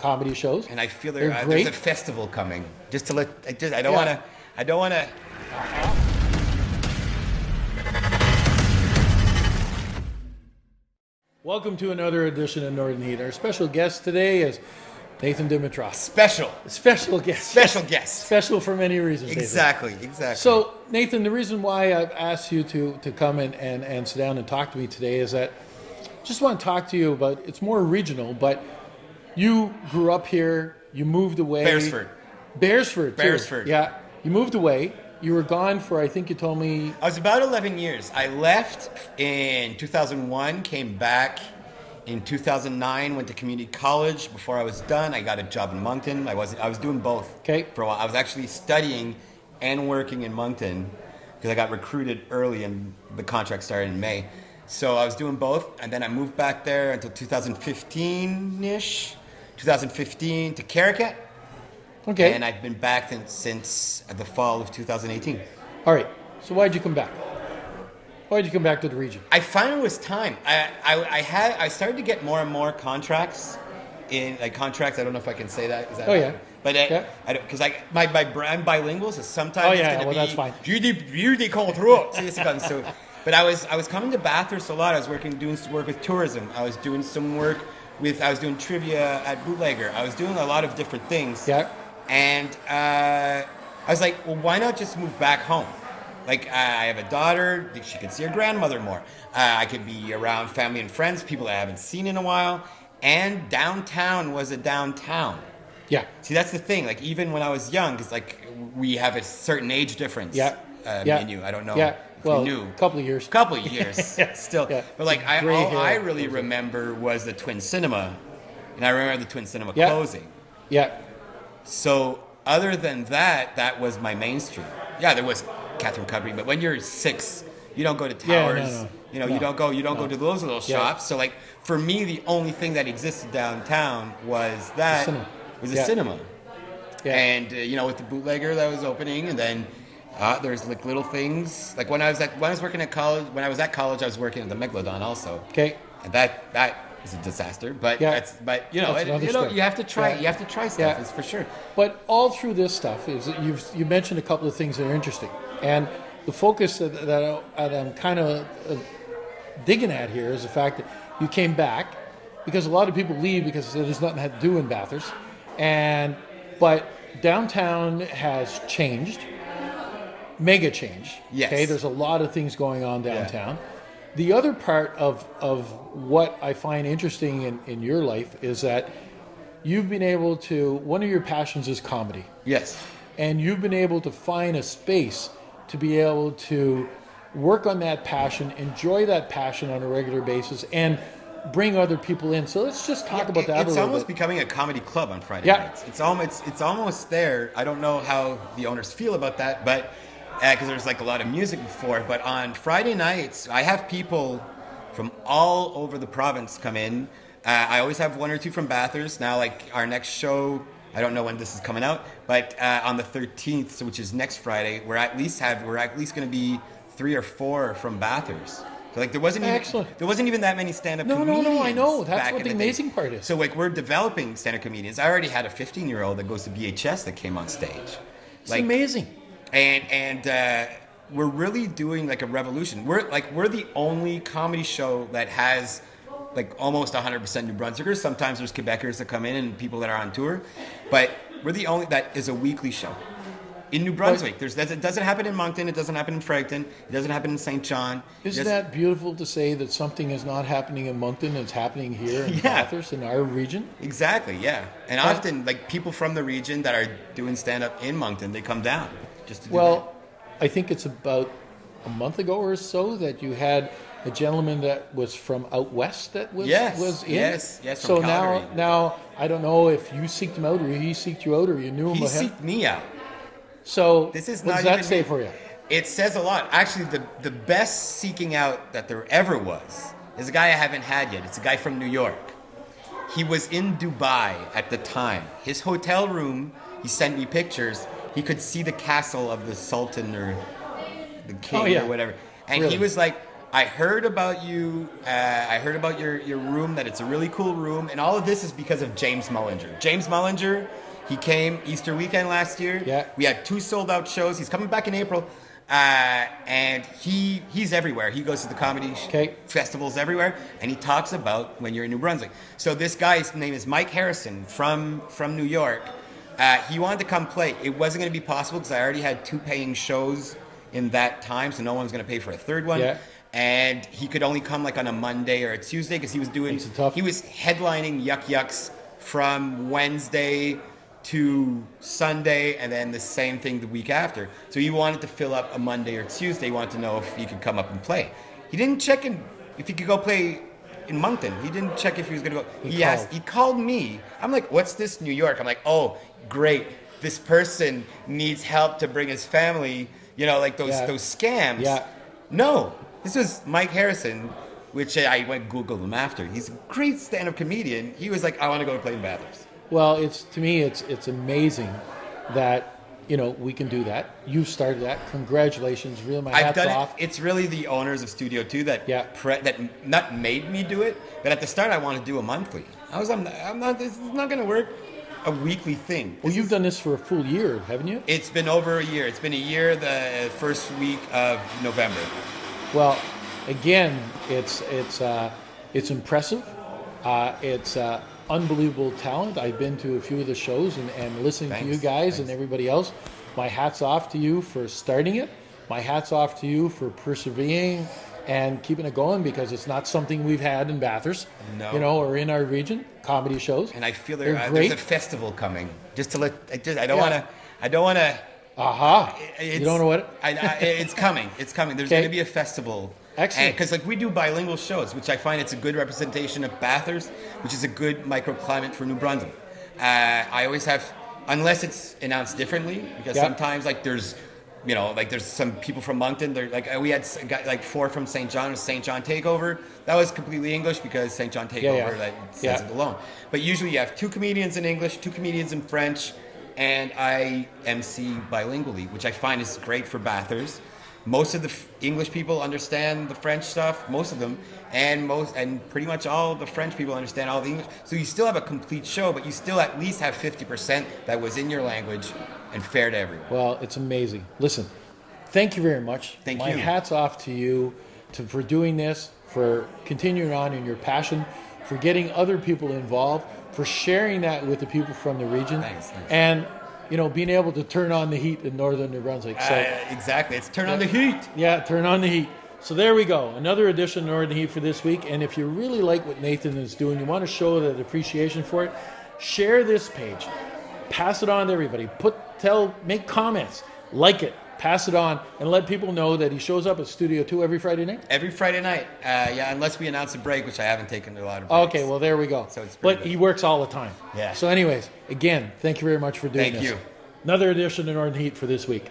comedy shows. And I feel They're there's great. a festival coming. Just to let, I don't want to. Welcome to another edition of Northern Heat. Our special guest today is Nathan Dimitroff. Special guest. Special guest. Special for many reasons. Exactly. So, Nathan, the reason why I've asked you to come and sit down and talk to me today is that I just want to talk to you about, it's more regional, but you grew up here, you moved away. Beresford, too. Yeah, you moved away. You were gone for, I think you told me... I was about 11 years. I left in 2001, came back in 2009, went to community college. Before I was done, I got a job in Moncton. I was doing both for a while. I was actually studying and working in Moncton because I got recruited early and the contract started in May. So I was doing both, and then I moved back there until 2015-ish, 2015 to Caracat. Okay. And I've been back since the fall of 2018. All right. So why'd you come back? Why'd you come back to the region? I found it was time. I started to get more and more contracts. I don't know if I can say that. Is that yeah. But because I'm bilingual, so sometimes it's going to be. That's fine. So, but I was coming to Bathurst a lot. I was doing some work with tourism. I was doing some work I was doing trivia at Bootlegger. I was doing a lot of different things. Yeah. And I was like, well, why not just move back home? Like, I have a daughter. She can see her grandmother more. I could be around family and friends, people I haven't seen in a while. And downtown was a downtown. Yeah. See, that's the thing. Like, even when I was young, because, like, we have a certain age difference. Yeah. Me and you. I don't know. Yeah. Well, knew. a couple of years. Still. Yeah. But, like, all I really remember was the Twin Cinema. And I remember the Twin Cinema closing. Yeah. So, other than that, that was my main street. Yeah, there was Catherine Cudbery, but when you're 6, you don't go to Towers. You don't go to those little shops. So, like, for me, the only thing that existed downtown was that was a cinema. Yeah. And with the Bootlegger that was opening, and then there's like little things. Like when I was at college, I was working at the Megalodon also. Okay. And that is a disaster, but you have to try. Yeah. You have to try stuff. It's for sure. But all through this stuff is you mentioned a couple of things that are interesting, and the focus that I'm kind of digging at here is the fact that you came back because a lot of people leave because there's nothing to do in Bathurst, but downtown has changed, mega change. Yes. Okay, there's a lot of things going on downtown. Yeah. The other part of what I find interesting in your life is that you've been able to, one of your passions is comedy. Yes. And you've been able to find a space to be able to work on that passion, enjoy that passion on a regular basis, and bring other people in. So let's just talk about that a little bit. It's almost becoming a comedy club on Friday nights. It's almost there. I don't know how the owners feel about that, but because there's like a lot of music before. But on Friday nights, I have people from all over the province come in. I always have one or two from Bathurst. Now, like our next show, I don't know when this is coming out, but on the 13th, which is next Friday, we're at least going to be 3 or 4 from Bathurst. So like there wasn't even that many stand-up comedians. No, I know. That's what the amazing part is. So like we're developing stand-up comedians. I already had a 15-year-old that goes to BHS that came on stage. It's amazing. And we're really doing like a revolution. We're the only comedy show that has like almost 100% New Brunswickers. Sometimes there's Quebecers that come in and people that are on tour, but we're the only that is a weekly show in New Brunswick. It doesn't happen in Moncton. It doesn't happen in Fredericton. It doesn't happen in St. John. Isn't that beautiful to say that something is not happening in Moncton? It's happening here in Bathurst, in our region. Exactly. Yeah, and often like people from the region that are doing stand up in Moncton, they come down just to do that. I think it's about a month ago or so that you had a gentleman that was from out west that was in. Yes, so from Calgary. now I don't know if you seeked him out or he seeked you out or you knew him. He seeked me out. So this is what does that say for you? It says a lot. Actually, the best seeking out that there ever was is a guy I haven't had yet. It's a guy from New York. He was in Dubai at the time. His hotel room, he sent me pictures. He could see the castle of the Sultan or the king or whatever. And he was like, I heard about you. I heard about your room, that it's a really cool room. And all of this is because of James Mullinger. James Mullinger, he came Easter weekend last year. Yeah. We had 2 sold-out shows. He's coming back in April. And he's everywhere. He goes to the comedy festivals everywhere. And he talks about when you're in New Brunswick. So this guy's name is Mike Harrison from New York. He wanted to come play. It wasn't going to be possible because I already had 2 paying shows in that time. So no one was going to pay for a third one. Yeah. And he could only come like on a Monday or a Tuesday because he was headlining Yuck Yucks from Wednesday to Sunday, and then the same thing the week after. So he wanted to fill up a Monday or Tuesday. He wanted to know if he could come up and play. He didn't check if he could go play in Moncton. He didn't check if he was going to go. He called me. I'm like, what's this, New York? I'm like, oh, great. This person needs help to bring his family, like those scams. Yeah. No. This was Mike Harrison, which I went Google him after. He's a great stand-up comedian. He was like, I want to go play in Bathurst. Well, to me, it's amazing that we can do that. You started that. Congratulations! Really, my hats off. It's really the owners of Studio 2 that that not made me do it, but at the start I wanted to do a monthly. I'm not. This is not going to work. A weekly thing. Well, you've done this for a full year, haven't you? It's been over a year. It's been a year. The first week of November. Well, again, it's impressive. It's unbelievable talent. I've been to a few of the shows and listening to you guys and everybody else. My hat's off to you for starting it. My hat's off to you for persevering and keeping it going, because it's not something we've had in Bathurst, or in our region, comedy shows. And I feel there's a festival coming. Just to let, I don't want to. You don't know what? It's coming. It's coming. There's going to be a festival. Excellent. Because we do bilingual shows, which I find it's a good representation of Bathurst, which is a good microclimate for New Brunswick. I always have, unless it's announced differently, because sometimes there's some people from Moncton. We had 4 from St. John, St. John Takeover. That was completely English because St. John Takeover that says it alone. But usually you have 2 comedians in English, 2 comedians in French, and I MC bilingually, which I find is great for Bathurst. Most of the English people understand the French stuff, most of them, and pretty much all the French people understand all the English. So you still have a complete show, but you still at least have 50% that was in your language and fair to everyone. Well, it's amazing. Listen, thank you very much. Thank you. My hat's off to you for doing this, for continuing on in your passion, for getting other people involved, for sharing that with the people from the region. Thanks. And being able to turn on the heat in northern New Brunswick. So exactly, it's turn on the heat. Yeah, turn on the heat. So there we go, another edition of Northern Heat for this week. And if you really like what Nathan is doing, you want to show that appreciation for it, share this page, pass it on to everybody. Make comments, like it, pass it on, and let people know that he shows up at Studio 2 every Friday night. Every Friday night, unless we announce a break, which I haven't taken a lot of breaks. Okay, well there we go. So he works all the time. Yeah. So anyways, again, thank you very much for doing this. Thank you. Another edition of Northern Heat for this week.